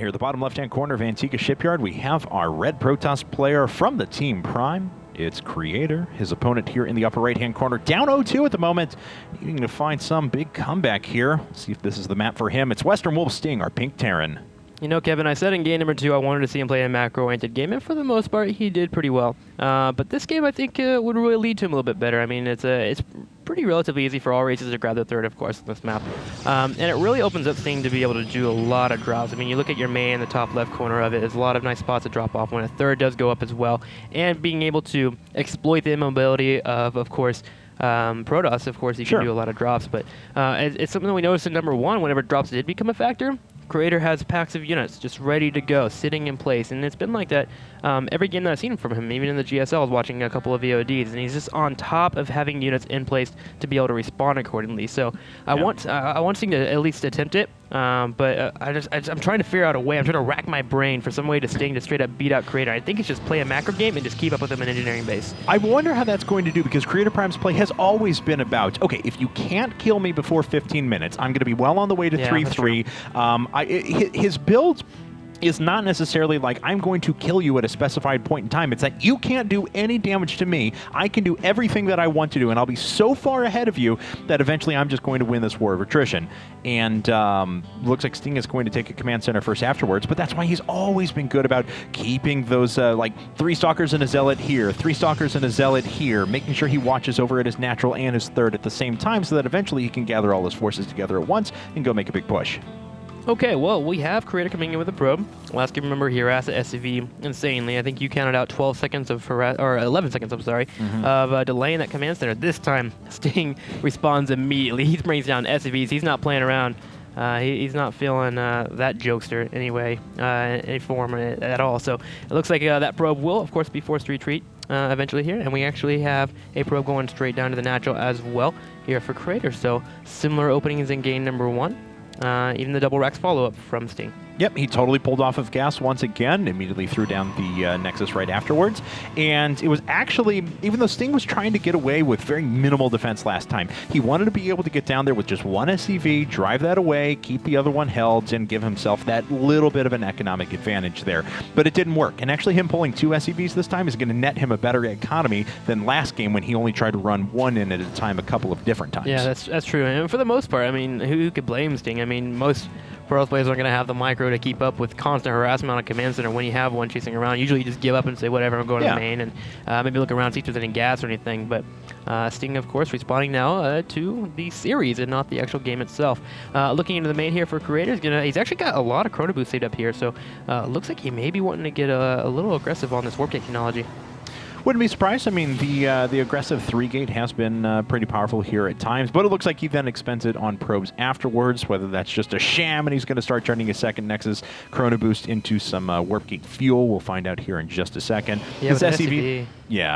here at the bottom left-hand corner of Antigua Shipyard. We have our Red Protoss player from the Team Prime. It's Creator, his opponent here in the upper right-hand corner, down 0-2 at the moment, needing to find some big comeback here. Let's see if this is the map for him. It's Western Wolf Sting, our Pink Terran. You know, Kevin, I said in game number 2 I wanted to see him play a macro-oriented game, and for the most part, he did pretty well. But this game, I think, would really lead to him a little bit better. I mean, it's pretty relatively easy for all races to grab the third, of course, on this map. And it really opens up Sting to be able to do a lot of drops. I mean, you look at your main in the top left corner of it, there's a lot of nice spots to drop off when a third does go up as well. And being able to exploit the immobility of course, Protoss, of course, you can do a lot of drops. But it's something that we noticed in number 1, whenever drops did become a factor. Creator has packs of units just ready to go, sitting in place, and it's been like that every game that I've seen from him. Even in the GSL, I was watching a couple of VODs, and he's just on top of having units in place to be able to respond accordingly. So I want Sting to at least attempt it, but I'm trying to figure out a way. I'm trying to rack my brain for some way to Sting to straight up beat out Creator. I think it's just play a macro game and just keep up with him in engineering base. I wonder how that's going to do, because Creator Prime's play has always been about, okay, if you can't kill me before 15 minutes, I'm going to be well on the way to 3-3. His build is not necessarily like, I'm going to kill you at a specified point in time. It's that you can't do any damage to me. I can do everything that I want to do, and I'll be so far ahead of you that eventually I'm just going to win this war of attrition. And looks like Sting is going to take a command center first afterwards, but that's why he's always been good about keeping those like 3 Stalkers and a Zealot here, 3 Stalkers and a Zealot here, making sure he watches over at his natural and his third at the same time so that eventually he can gather all his forces together at once and go make a big push. Okay, well, we have Creator coming in with a probe. Last game, remember, he harassed the SCV insanely. I think you counted out 12 seconds of 11 seconds, I'm sorry, of delaying that command center. This time, Sting responds immediately. He brings down SCVs. He's not playing around. He's not feeling that jokester anyway, any form at all. So it looks like that probe will, of course, be forced to retreat eventually here. And we actually have a probe going straight down to the natural as well here for Creator. So similar openings in game number 1. Even the double Rex follow-up from Sting. Yep, he totally pulled off of gas once again, immediately threw down the Nexus right afterwards. And it was actually, even though Sting was trying to get away with very minimal defense last time, he wanted to be able to get down there with just one SCV, drive that away, keep the other one held, and give himself that little bit of an economic advantage there. But it didn't work. And actually him pulling 2 SCVs this time is going to net him a better economy than last game when he only tried to run one in at a time a couple of different times. Yeah, that's true. And for the most part, I mean, who could blame Sting? I mean, most Pro players aren't going to have the micro to keep up with constant harassment on a command center when you have one chasing around. Usually you just give up and say, whatever, I'm going to the main, and maybe look around, see if there's any gas or anything. But Sting, of course, responding now to the series and not the actual game itself. Looking into the main here for Creator, he's actually got a lot of Chrono Boost saved up here, so looks like he may be wanting to get a little aggressive on this Warp Gate technology. Wouldn't be surprised. I mean, the aggressive 3-gate has been pretty powerful here at times, but it looks like he then expends it on probes afterwards, whether that's just a sham and he's going to start turning his second Nexus Chrono Boost into some Warp Gate fuel. We'll find out here in just a second. Yeah, this SCV,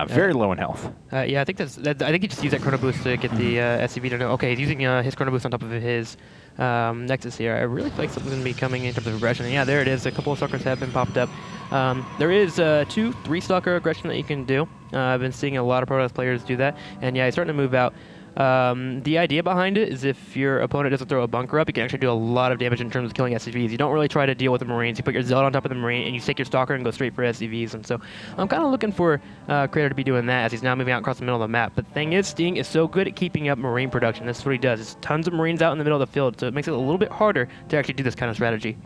very low in health. Yeah, I think I think he just used that Chrono Boost to get the SCV to know. Okay, he's using his Chrono Boost on top of his Nexus here. I really feel like something's going to be coming in terms of aggression. And yeah, there it is. A couple of Stalkers have been popped up. There is 2-3 Stalker aggression that you can do. I've been seeing a lot of Protoss players do that. And yeah, he's starting to move out. The idea behind it is if your opponent doesn't throw a bunker up, you can actually do a lot of damage in terms of killing SCVs. You don't really try to deal with the Marines. You put your Zealot on top of the Marine, and you take your Stalker and go straight for SCVs. And so I'm kind of looking for Creator to be doing that as he's now moving out across the middle of the map. But the thing is, Sting is so good at keeping up Marine production. That's what he does. There's tons of Marines out in the middle of the field, so it makes it a little bit harder to actually do this kind of strategy.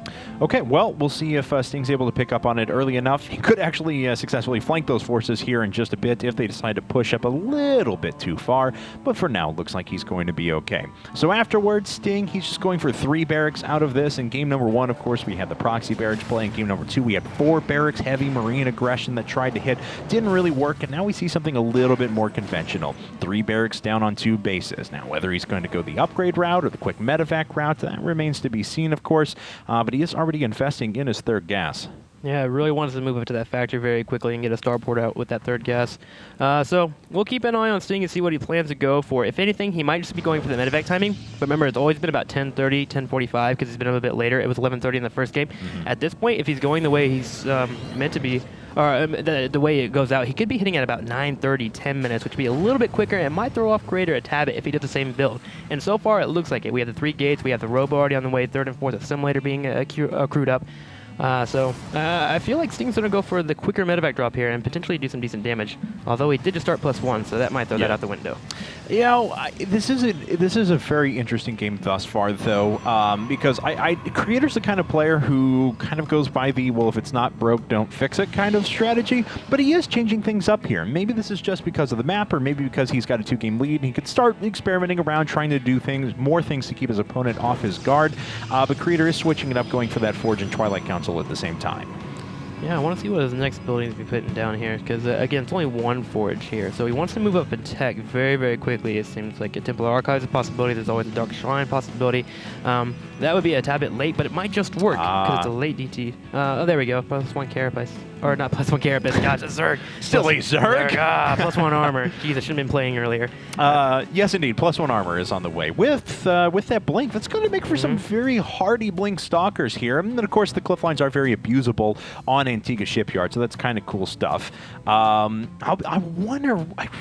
Okay, well, we'll see if Sting's able to pick up on it early enough. He could actually successfully flank those forces here in just a bit if they decide to push up a little bit too far. But for now, it looks like he's going to be okay. So afterwards, Sting, he's just going for 3 barracks out of this. In game number 1, of course, we had the proxy barracks play. In game number 2, we had 4 barracks, heavy Marine aggression that tried to hit. Didn't really work, and now we see something a little bit more conventional. 3 barracks down on 2 bases. Now, whether he's going to go the upgrade route or the quick medevac route, that remains to be seen, of course, but he is already investing in his 3rd gas. Yeah, I really wanted to move up to that factory very quickly and get a starport out with that 3rd gas. So we'll keep an eye on Sting and see what he plans to go for. If anything, he might just be going for the medevac timing. But remember, it's always been about 10:30, 10:45 because he's been a bit later. It was 11:30 in the first game. At this point, if he's going the way he's meant to be, or the way it goes out, he could be hitting at about 9:30, 10 minutes, which would be a little bit quicker and might throw off Creator a tad bit if he does the same build. And so far, it looks like it. We have the 3 gates, we have the Robo already on the way, 3rd and 4th Assimilator being accrued up. I feel like Sting's going to go for the quicker medevac drop here and potentially do some decent damage. Although he did just start +1, so that might throw that out the window. You know, this is a very interesting game thus far, though, because Creator's the kind of player who kind of goes by the, well, if it's not broke, don't fix it kind of strategy, but he is changing things up here. Maybe this is just because of the map, or maybe because he's got a 2-game lead, and he could start experimenting around, trying to do more things to keep his opponent off his guard, but Creator is switching it up, going for that Forge and Twilight Council at the same time. Yeah, I want to see what his next building is be putting down here, because again, it's only one Forge here, so he wants to move up in tech very, very quickly. It seems like a Templar Archives is a possibility. There's always a Dark Shrine possibility. That would be a tad bit late, but it might just work because it's a late DT. Oh, there we go. +1 Carapace. Or not +1 Carapace. Gosh, a Zerg. Still a Zerg. +1 armor. Jeez, I shouldn't have been playing earlier. Yes, indeed. +1 armor is on the way. With that Blink, that's going to make for some very hardy Blink Stalkers here. And then, of course, the cliff lines are very abusable on Antigua Shipyard, so that's kind of cool stuff. I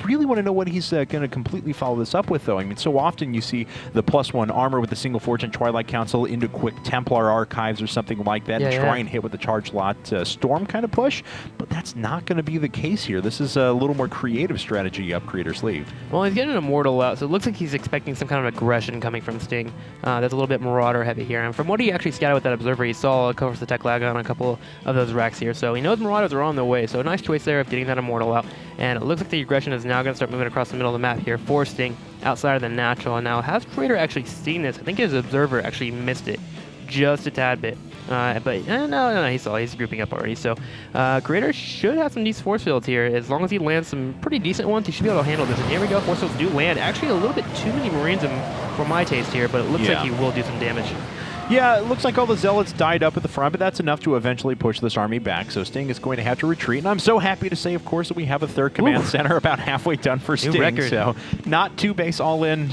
really want to know what he's going to completely follow this up with, though. I mean, so often you see the +1 armor with the single Forge and Twilight Council into quick Templar Archives or something like that, and try and hit with the Charge Lot Storm kind of push, but that's not going to be the case here. This is a little more creative strategy up Creator's sleeve. Well, he's getting an Immortal out, so it looks like he's expecting some kind of aggression coming from Sting. That's a little bit Marauder heavy here, and from what he actually scouted with that Observer, he saw, of course, the tech lag on a couple of those racks here, so he knows Marauders are on their way, so a nice choice there of getting that Immortal out, and it looks like the aggression is now going to start moving across the middle of the map here for Sting outside of the natural. And now, has Creator actually seen this? I think his Observer actually missed it just a tad bit. No, he saw. He's grouping up already. So Creator should have some decent force fields here. As long as he lands some pretty decent ones, he should be able to handle this. And here we go. Force fields do land. Actually, a little bit too many Marines for my taste here, but it looks like he will do some damage. Yeah, it looks like all the Zealots died up at the front, but that's enough to eventually push this army back, so Sting is going to have to retreat. And I'm so happy to say, of course, that we have a third command center about halfway done for Sting. Record. So not 2 base all-in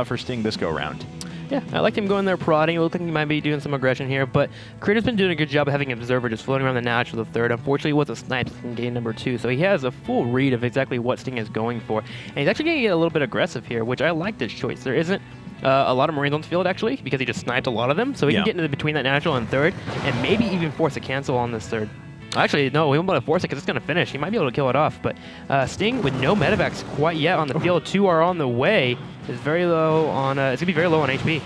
for Sting this go-round. Yeah, I like him going there prodding. It looks like he might be doing some aggression here, but Creator's been doing a good job of having Observer just floating around the natural the third. Unfortunately, it was a snipe in game number 2, so he has a full read of exactly what Sting is going for. And he's actually going to get a little bit aggressive here, which I like this choice. There isn't a lot of Marines on the field, actually, because he just sniped a lot of them, so he can get into between that natural and third, and maybe even force a cancel on this third. Actually, no, we won't be able to force it because it's going to finish. He might be able to kill it off, but Sting, with no medevacs quite yet on the field, 2 are on the way, is very low on, it's going to be very low on HP.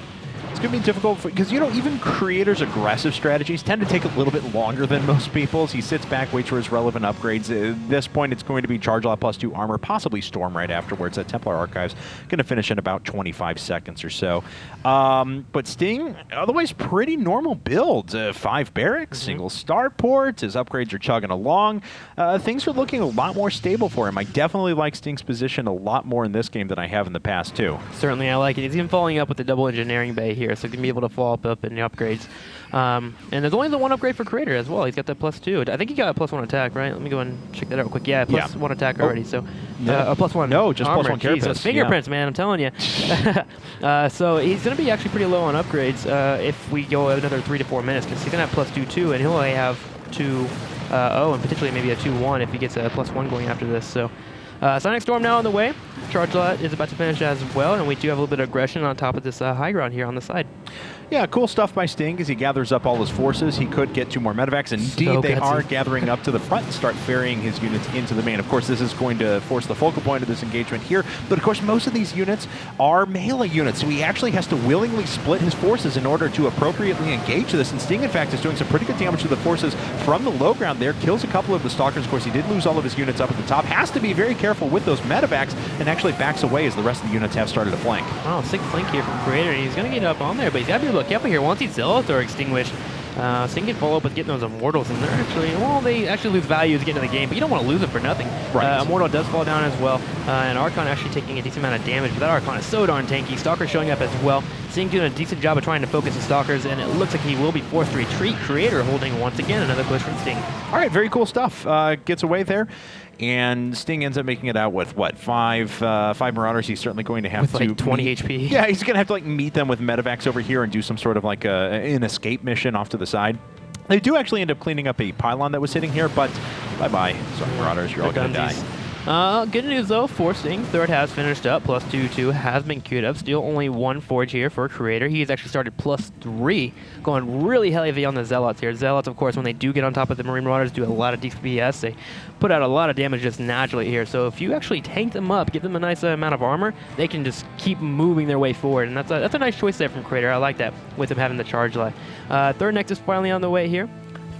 It's going to be difficult because, you know, even Creator's aggressive strategies tend to take a little bit longer than most people's. He sits back, waits for his relevant upgrades. At this point, it's going to be Charge Lot +2 armor, possibly Storm right afterwards. That Templar Archives going to finish in about 25 seconds or so. But Sting, otherwise pretty normal build. 5 barracks, single starport. His upgrades are chugging along. Things are looking a lot more stable for him. I definitely like Sting's position a lot more in this game than I have in the past, too. Certainly, I like it. He's even following up with the double engineering bay here, so he can be able to follow up in the upgrades. And there's only the 1 upgrade for Creator as well. He's got that +2. I think he got a +1 attack, right? Let me go and check that out real quick. Yeah, +1 attack already. So a +1. No, just armor. +1 carapace. So fingerprints, man. I'm telling you. So he's going to be actually pretty low on upgrades if we go another 3 to 4 minutes, because he's going to have +2 too, and he'll only have 2 and potentially maybe a 2-1 if he gets a +1 going after this. So Sonic Storm now on the way. Charge Lot is about to finish as well, and we do have a little bit of aggression on top of this high ground here on the side. Yeah, cool stuff by Sting as he gathers up all his forces. He could get 2 more medevacs. Indeed, they are gathering up to the front and start ferrying his units into the main. Of course, this is going to force the focal point of this engagement here. But of course, most of these units are melee units, so he actually has to willingly split his forces in order to appropriately engage this. And Sting, in fact, is doing some pretty good damage to the forces from the low ground there. Kills a couple of the Stalkers. Of course, he did lose all of his units up at the top. Has to be very careful with those medevacs and actually backs away as the rest of the units have started to flank. Oh, sick flank here from Creator. He's going to get up on there, but he's got to be a little careful here. Once he's Zealot or extinguished, Sting can follow up with getting those Immortals, and they're actually, well, they actually lose value to get into the game, but you don't want to lose them for nothing. Right. Immortal does fall down as well, and Archon actually taking a decent amount of damage, but that Archon is so darn tanky. Stalker showing up as well. Sting doing a decent job of trying to focus the Stalkers, and it looks like he will be forced to retreat. Creator holding once again another push from Sting. All right, very cool stuff. Gets away there. And Sting ends up making it out with, what, 5 Marauders. He's certainly going to have to... like 20 HP. Yeah, he's going to have to, like, meet them with medevacs over here and do some sort of, like, an escape mission off to the side. They do actually end up cleaning up a pylon that was sitting here, but bye-bye. Sorry, Marauders, you're all going to die. Good news though, for Sting, third has finished up, +2/2 has been queued up. Still only one forge here for Creator. He's actually started +3, going really heavy on the Zealots here. Zealots, of course, when they do get on top of the Marine Marauders, do a lot of DPS. They put out a lot of damage just naturally here. So if you actually tank them up, give them a nice amount of armor, they can just keep moving their way forward. And that's a nice choice there from Creator. I like that, with him having the charge line. Third Nexus finally on the way here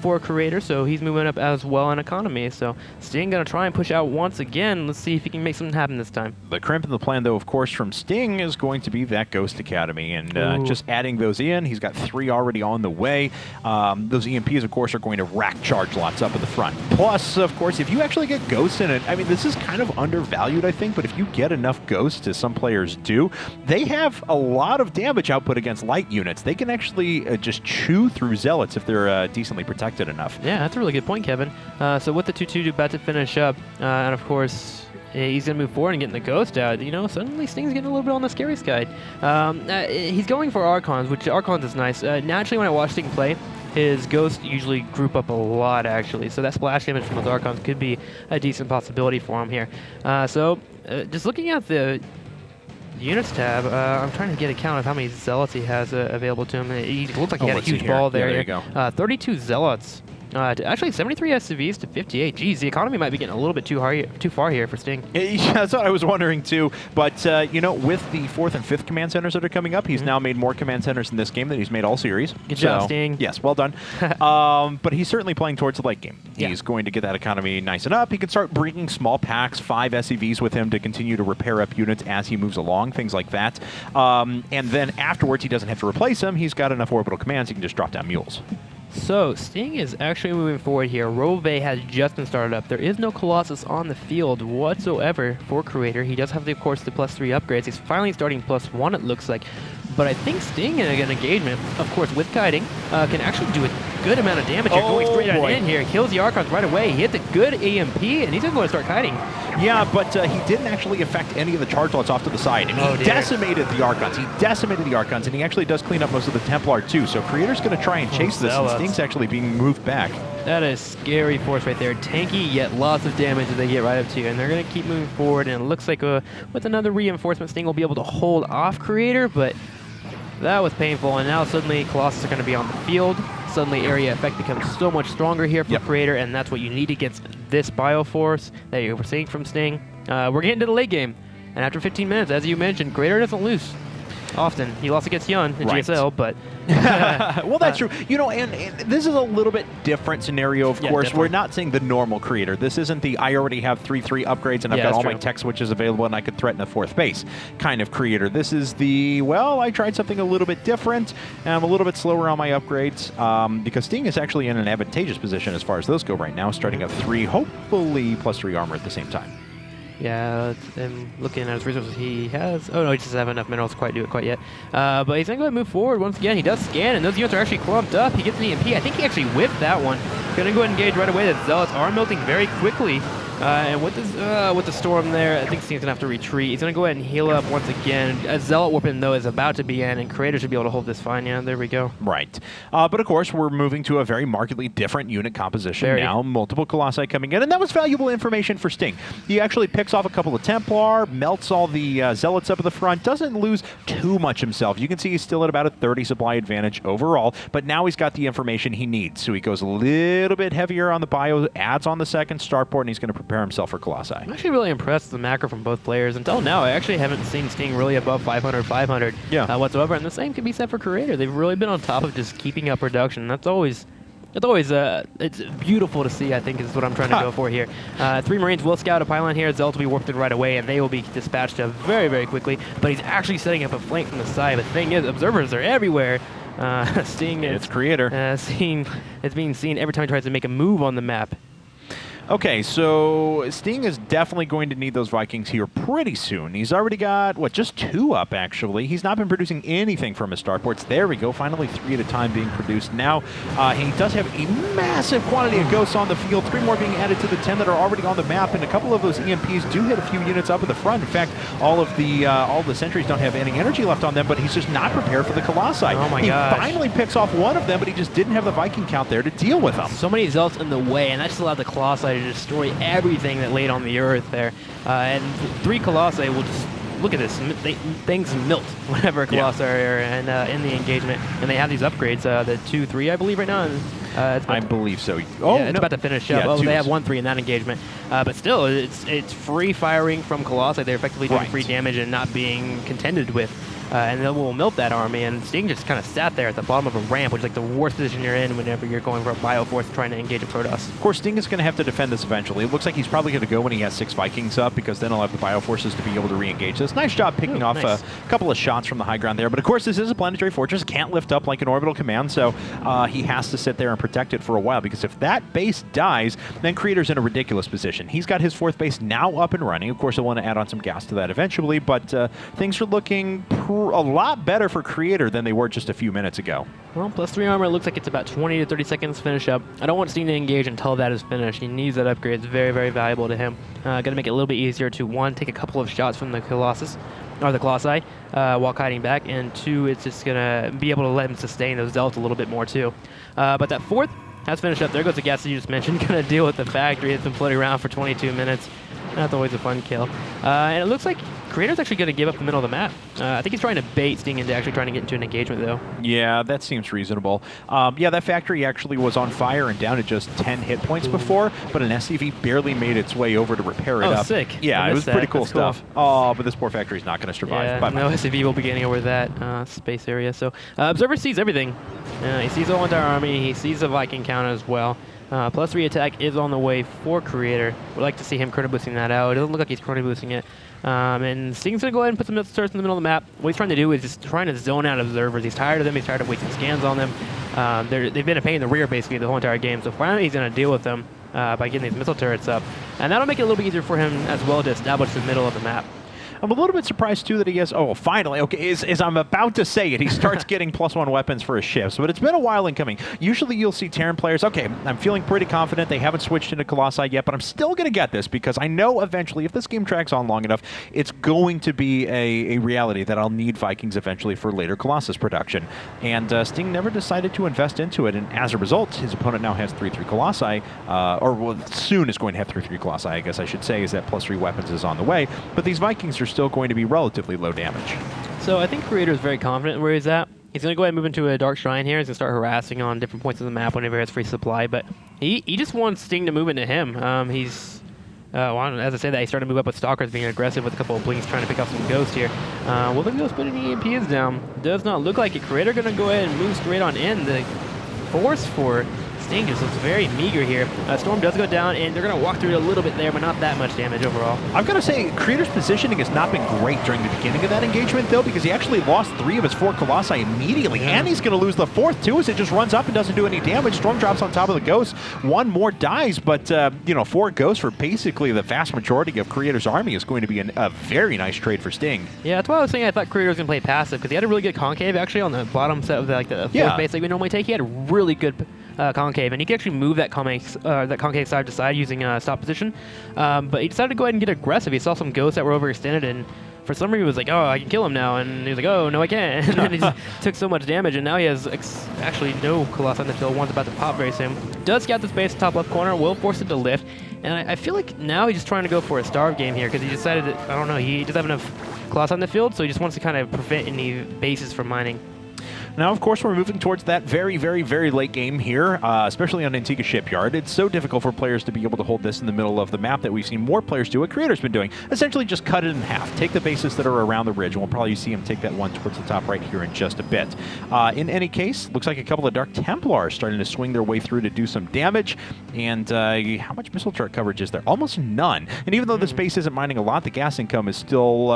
for Creator, so he's moving up as well in economy. So Sting gonna try and push out once again. Let's see if he can make something happen this time. The crimp in the plan, though, of course, from Sting is going to be that Ghost Academy, and just adding those in. He's got 3 already on the way. Those EMPs, of course, are going to rack charge lots up in the front. Plus, of course, if you actually get Ghosts in it, I mean, this is kind of undervalued, I think, but if you get enough Ghosts, as some players do, they have a lot of damage output against light units. They can actually just chew through Zealots if they're decently protected enough. Yeah, that's a really good point, Kevin. So with the 2/2 about to finish up, and of course, he's going to move forward and getting the Ghost out. You know, suddenly Sting's getting a little bit on the scary side. He's going for Archons, which Archons is nice. Naturally, when I watch Sting play, his Ghosts usually group up a lot, actually. So that splash damage from those Archons could be a decent possibility for him here. Just looking at the Units tab, I'm trying to get a count of how many Zealots he has available to him. He looked like he had a huge ball there. Yeah, there you go. 32 Zealots. Actually, 73 SCVs to 58. Geez, the economy might be getting a little bit too far here for Sting. Yeah, that's what I was wondering too. But you know, with the 4th and 5th command centers that are coming up, he's now made more command centers in this game than he's made all series. Good job, Sting. Yes, well done. But he's certainly playing towards the late game. He's going to get that economy nice and up. He can start bringing small packs, 5 SCVs with him to continue to repair up units as he moves along, things like that. And then afterwards, he doesn't have to replace them. He's got enough orbital commands. He can just drop down mules. So, Sting is actually moving forward here. Rove has just been started up. There is no Colossus on the field whatsoever for Creator. He does have, of course, the +3 upgrades. He's finally starting +1, it looks like. But I think Sting in an engagement, of course, with kiting, can actually do a good amount of damage here. Going straight on in here. Kills the Archons right away. He hits a good EMP, and he's going to start kiting. Yeah, but he didn't actually affect any of the charge lots off to the side. And he decimated the Archons. And he actually does clean up most of the Templar, too. So Creator's going to try and chase this, and Sting's actually being moved back. That is scary force right there. Tanky, yet lots of damage that they get right up to you. And they're going to keep moving forward, and it looks like with another reinforcement, Sting will be able to hold off Creator, but that was painful. And now suddenly Colossus are going to be on the field. Suddenly area effect becomes so much stronger here for Creator, and that's what you need against this Bioforce that you were seeing from Sting. We're getting to the late game, and after 15 minutes, as you mentioned, Creator doesn't lose often. He lost against Yun in GSL, but... well, that's true. You know, and this is a little bit different scenario, of course. Definitely. We're not saying the normal Creator. This isn't the I already have 3/3 upgrades and I've got all my tech switches available and I could threaten a 4th base kind of Creator. This is the, well, I tried something a little bit different and I'm a little bit slower on my upgrades because Sting is actually in an advantageous position as far as those go right now, starting at 3, hopefully +3 armor at the same time. Yeah, I'm looking at his resources he has. Oh no, he just doesn't have enough minerals to quite do it quite yet. But he's going to go ahead and move forward once again. He does scan, and those units are actually clumped up. He gets an EMP. I think he actually whipped that one. Going to go ahead and engage right away. The Zealots are melting very quickly. And with the storm there, I think Sting's going to have to retreat. He's going to go ahead and heal up once again. A Zealot weapon, though, is about to be in, and Creator should be able to hold this fine. Yeah, there we go. Right. But, of course, we're moving to a very markedly different unit composition now. Multiple Colossi coming in, and that was valuable information for Sting. He actually picks off a couple of Templar, melts all the Zealots up at the front, doesn't lose too much himself. You can see he's still at about a 30 supply advantage overall, but now he's got the information he needs. So he goes a little bit heavier on the bio, adds on the 2nd starport, and he's going to prepare himself for Colossi. I'm actually really impressed with the macro from both players. Until now, I actually haven't seen Sting really above 500 whatsoever, and the same can be said for Creator. They've really been on top of just keeping up production. That's always it's beautiful to see, I think, is what I'm trying to go for here. 3 Marines will scout a pylon here. Zealots will be warped in right away, and they will be dispatched very, very quickly. But he's actually setting up a flank from the side. The thing is, observers are everywhere. Sting it's Creator. It's being seen every time he tries to make a move on the map. Okay, so Sting is definitely going to need those Vikings here pretty soon. He's already got, what, just 2 up, actually. He's not been producing anything from his starports. There we go, finally 3 at a time being produced. Now, he does have a massive quantity of ghosts on the field, 3 more being added to the 10 that are already on the map, and a couple of those EMPs do hit a few units up in the front. In fact, all of the sentries don't have any energy left on them, but he's just not prepared for the Colossi. Oh my gosh. He finally picks off one of them, but he just didn't have the Viking count there to deal with them. So many Zealots in the way, and that just allowed the Colossi to and destroy everything that laid on the earth there. And 3 Colossi will just, look at this, things melt whenever Colossi are in the engagement. And they have these upgrades, the 2-3 I believe right now. I believe so. Oh, yeah, it's about to finish up. Oh, they have 1-3 in that engagement. But still, it's free firing from Colossi. They're effectively doing free damage and not being contended with. And then we'll melt that army, and Sting just kind of sat there at the bottom of a ramp, which is like the worst position you're in whenever you're going for a Bioforce trying to engage a Protoss. Of course, Sting is going to have to defend this eventually. It looks like he's probably going to go when he has 6 Vikings up, because then he'll have the Bioforces to be able to re-engage this. Nice job picking off a couple of shots from the high ground there, but of course this is a planetary fortress. It can't lift up like an orbital command, so he has to sit there and protect it for a while, because if that base dies, then Creator's in a ridiculous position. He's got his 4th base now up and running. Of course, he'll want to add on some gas to that eventually, but things are looking a lot better for Creator than they were just a few minutes ago. Well, +3 armor, it looks like it's about 20 to 30 seconds to finish up. I don't want Sting to engage until that is finished. He needs that upgrade. It's very, very valuable to him. Going to make it a little bit easier to, 1, take a couple of shots from the Colossus, or the Colossi, while kiting back, and 2, it's just going to be able to let him sustain those Zealots a little bit more too. But that 4th has finished up. There goes the gas that you just mentioned. Going to deal with the factory. It's been floating around for 22 minutes. That's always a fun kill. And it looks like Creator's actually going to give up the middle of the map. I think he's trying to bait Sting into actually trying to get into an engagement, though. Yeah, that seems reasonable. Yeah, that factory actually was on fire and down to just 10 hit points before, but an SCV barely made its way over to repair it up. Oh, sick. Yeah, it was pretty cool stuff. Cool. Oh, but this poor factory's not going to survive. Yeah, no SCV will be getting over that space area. So Observer sees everything. He sees the whole entire army. He sees the Viking count as well. +3 attack is on the way for Creator. Would like to see him chrono boosting that out. It doesn't look like he's chrono boosting it. And Sting's going to go ahead and put some missile turrets in the middle of the map. What he's trying to do is just trying to zone out observers. He's tired of them. He's tired of wasting scans on them. They've been a pain in the rear basically the whole entire game. So finally he's going to deal with them by getting these missile turrets up. And that'll make it a little bit easier for him as well to establish the middle of the map. I'm a little bit surprised, too, that he has... Oh, finally. Okay, as I'm about to say it, he starts getting +1 weapons for his ships. But it's been a while in coming. Usually you'll see Terran players, okay, I'm feeling pretty confident. They haven't switched into Colossi yet, but I'm still going to get this because I know eventually, if this game tracks on long enough, it's going to be a reality that I'll need Vikings eventually for later Colossus production. And Sting never decided to invest into it. And as a result, his opponent now has 3-3 Colossi, or well, soon is going to have 3-3 Colossi, I guess I should say, is that +3 weapons is on the way. But these Vikings are still going to be relatively low damage. So I think Creator is very confident where he's at. He's going to go ahead and move into a Dark Shrine here. He's going to start harassing on different points of the map whenever he has free supply. But he just wants Sting to move into him. Well, as I said, that he started to move up with Stalkers, being aggressive with a couple of blinks, trying to pick up some Ghosts here. Will the Ghost put any EMPs down? Does not look like it. Creator going to go ahead and move straight on in. The force for Sting just looks very meager here. Storm does go down, and they're going to walk through it a little bit there, but not that much damage overall. I've got to say, Creator's positioning has not been great during the beginning of that engagement, though, because he actually lost 3 of his 4 Colossi immediately, and he's going to lose the 4th, too, as it just runs up and doesn't do any damage. Storm drops on top of the Ghost. 1 more dies, but, 4 Ghosts for basically the vast majority of Creator's army is going to be a very nice trade for Sting. Yeah, that's why I was saying I thought Creator was going to play passive, because he had a really good concave, actually, on the bottom set of the 4th base that we normally take. He had a really good concave, and he can actually move that concave side to side using stop position. But he decided to go ahead and get aggressive. He saw some Ghosts that were overextended, and for some reason he was like, oh, I can kill him now. And he was like, oh, no, I can't. And then he took so much damage, and now he has actually no Colossi on the field. One's about to pop very soon. Does scout the space top left corner, will force it to lift. And I feel like now he's just trying to go for a starve game here, because he decided that, I don't know, he doesn't have enough Colossi on the field, so he just wants to kind of prevent any bases from mining. Now, of course, we're moving towards that very, very, very late game here, especially on Antigua Shipyard. It's so difficult for players to be able to hold this in the middle of the map that we've seen more players do what Creator's been doing. Essentially just cut it in half. Take the bases that are around the ridge, and we'll probably see him take that one towards the top right here in just a bit. In any case, looks like a couple of Dark Templars starting to swing their way through to do some damage. And how much missile turret coverage is there? Almost none. And even though this base isn't mining a lot, the gas income is still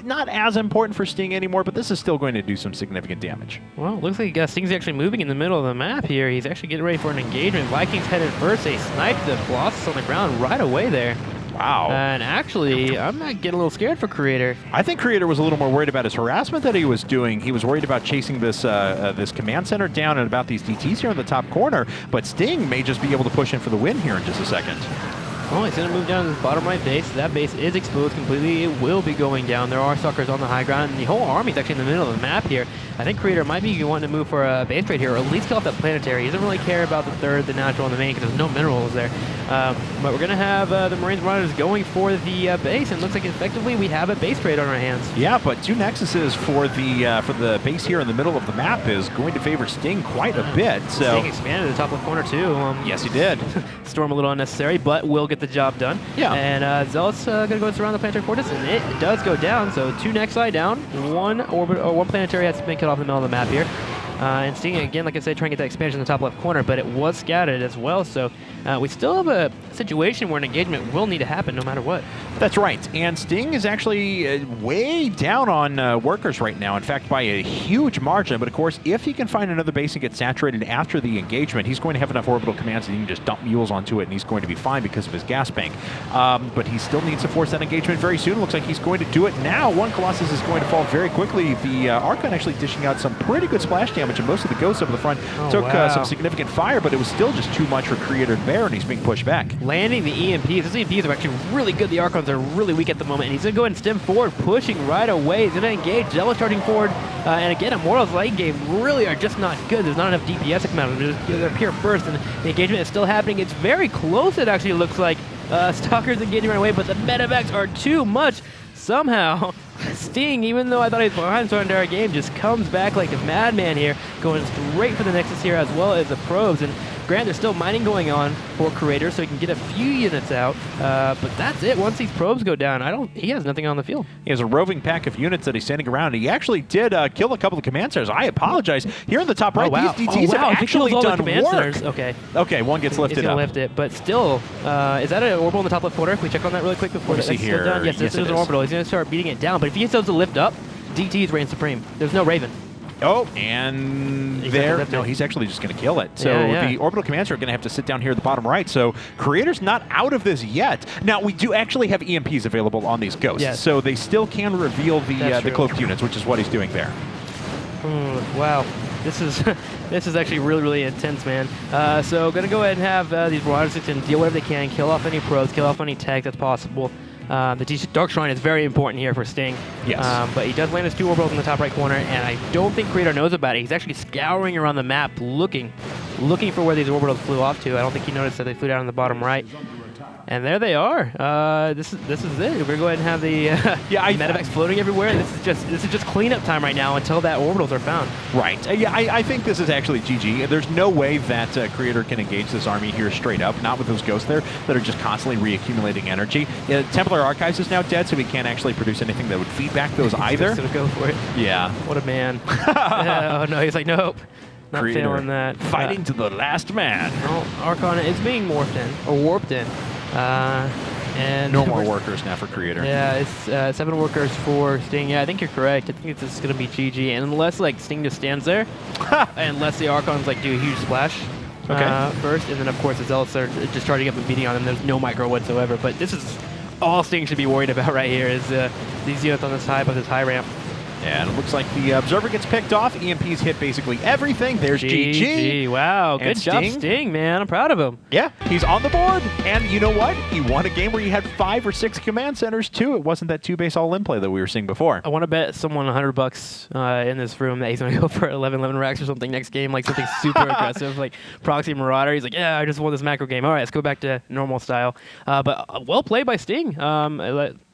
not as important for Sting anymore, but this is still going to do some significant damage. Well, it looks like Sting's actually moving in the middle of the map here. He's actually getting ready for an engagement. Vikings headed first. They sniped the Colossus on the ground right away there. Wow. And actually, I'm not getting a little scared for Creator. I think Creator was a little more worried about his harassment that he was doing. He was worried about chasing this this command center down and about these DTs here in the top corner. But Sting may just be able to push in for the win here in just a second. Oh, he's going to move down to this bottom right base. That base is exposed completely. It will be going down. There are suckers on the high ground, and the whole army's actually in the middle of the map here. I think Creator might be wanting to move for a base trade here, or at least kill off that planetary. He doesn't really care about the third, the natural, and the main, because there's no minerals there. But we're going to have the Marines Runners going for the base, and it looks like effectively we have a base trade on our hands. Yeah, but 2 Nexuses for the base here in the middle of the map is going to favor Sting quite a bit. So Sting expanded to the top left corner, too. Yes, he did. Storm a little unnecessary, but will get the job done. Yeah. And Zealot's going to go surround the planetary fortress, and it does go down. So 2 Nexi down, one planetary has been cut off in the middle of the map here. And Sting, again, like I said, trying to get that expansion in the top left corner, but it was scattered as well. So we still have a situation where an engagement will need to happen no matter what. That's right. And Sting is actually way down on workers right now, in fact, by a huge margin. But, of course, if he can find another base and get saturated after the engagement, he's going to have enough orbital commands that he can just dump mules onto it, and he's going to be fine because of his gas bank. But he still needs to force that engagement very soon. It looks like he's going to do it now. One Colossus is going to fall very quickly. The Archon actually dishing out some pretty good splash damage, and most of the ghosts over the front took some significant fire, but it was still just too much for Creator to bear, and he's being pushed back. Landing the EMPs. Those EMPs are actually really good. The Archons are really weak at the moment, and he's going to go ahead and stem forward, pushing right away. He's going to engage. Zealot charging forward, and again, Immortal's late game really are just not good. There's not enough DPS to come out of them. They're pure burst, and the engagement is still happening. It's very close, it actually looks like. Stalker's engaging right away, but the medevacs are too much. Somehow, Sting, even though I thought he was behind so entire game, just comes back like a madman here, going straight for the Nexus here as well as the probes. And granted, there's still mining going on for Creator, so he can get a few units out. But that's it. Once these probes go down, he has nothing on the field. He has a roving pack of units that he's sending around. He actually did kill a couple of command centers. I apologize. Here in the top right, these DTs have actually done work. Okay. Okay, one gets lifted up. Lift it, but still, is that an orbital in the top left corner? Can we check on that really quick before that's still done? Yes, this is an orbital. He's going to start beating it down, but if he gets those to lift up, DTs reign supreme. There's no Raven. Oh, and there, no, he's actually just going to kill it. So the orbital commands are going to have to sit down here at the bottom right. So Creator's not out of this yet. Now, we do actually have EMPs available on these ghosts, so they still can reveal the cloaked units, which is what he's doing there. Wow. This is actually really, really intense, man. So going to go ahead and have these Marauders and deal whatever they can, kill off any probes, kill off any tanks that's possible. The Dark Shrine is very important here for Sting. Yes. But he does land his 2 orbitals in the top right corner, and I don't think Creator knows about it. He's actually scouring around the map, looking for where these orbitals flew off to. I don't think he noticed that they flew down on the bottom right. And there they are. This is it. We're gonna go ahead and have the medevacs floating everywhere. This is just cleanup time right now until that orbitals are found. Right. I think this is actually GG. There's no way that Creator can engage this army here straight up. Not with those ghosts there that are just constantly reaccumulating energy. Templar Archives is now dead, so he can't actually produce anything that would feed back those either. He's gonna go for it. Yeah. What a man. Oh no, he's like, nope. Not Creator feeling that. Fighting to the last man. Well, Archon is being morphed in, or warped in. And no more workers now for Creator. Yeah, it's 7 workers for Sting. Yeah, I think you're correct. I think this is going to be GG. And unless like Sting just stands there, unless the Archons like do a huge splash first, and then of course the Zealots are just charging up and beating on them. There's no micro whatsoever. But this is all Sting should be worried about right here is these units on this high ramp. And it looks like the Observer gets picked off. EMPs hit basically everything. There's GG. Wow, good job, Sting, man. I'm proud of him. Yeah, he's on the board. And you know what? He won a game where he had 5 or 6 command centers, too. It wasn't that 2-base all-in play that we were seeing before. I want to bet someone $100 in this room that he's going to go for 11 racks or something next game, like something super aggressive, like Proxy Marauder. He's like, yeah, I just won this macro game. All right, let's go back to normal style. But well played by Sting.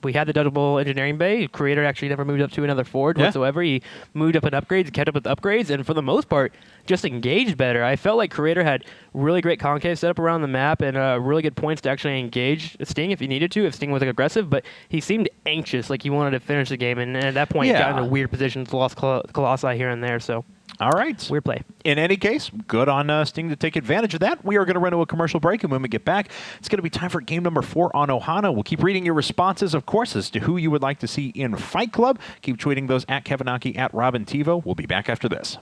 We had the double engineering bay. Creator actually never moved up to another forge whatsoever. He moved up in upgrades, kept up with upgrades, and for the most part, just engaged better. I felt like Creator had really great concave set up around the map and really good points to actually engage Sting if he needed to, if Sting was aggressive, but he seemed anxious, like he wanted to finish the game, and at that point, he got into weird positions, lost Colossi here and there, so... All right. Weird play. In any case, good on Sting to take advantage of that. We are going to run to a commercial break, and when we get back, it's going to be time for game number 4 on Ohana. We'll keep reading your responses, of course, as to who you would like to see in Fight Club. Keep tweeting those at Kevinaki, at Robin Tivo. We'll be back after this.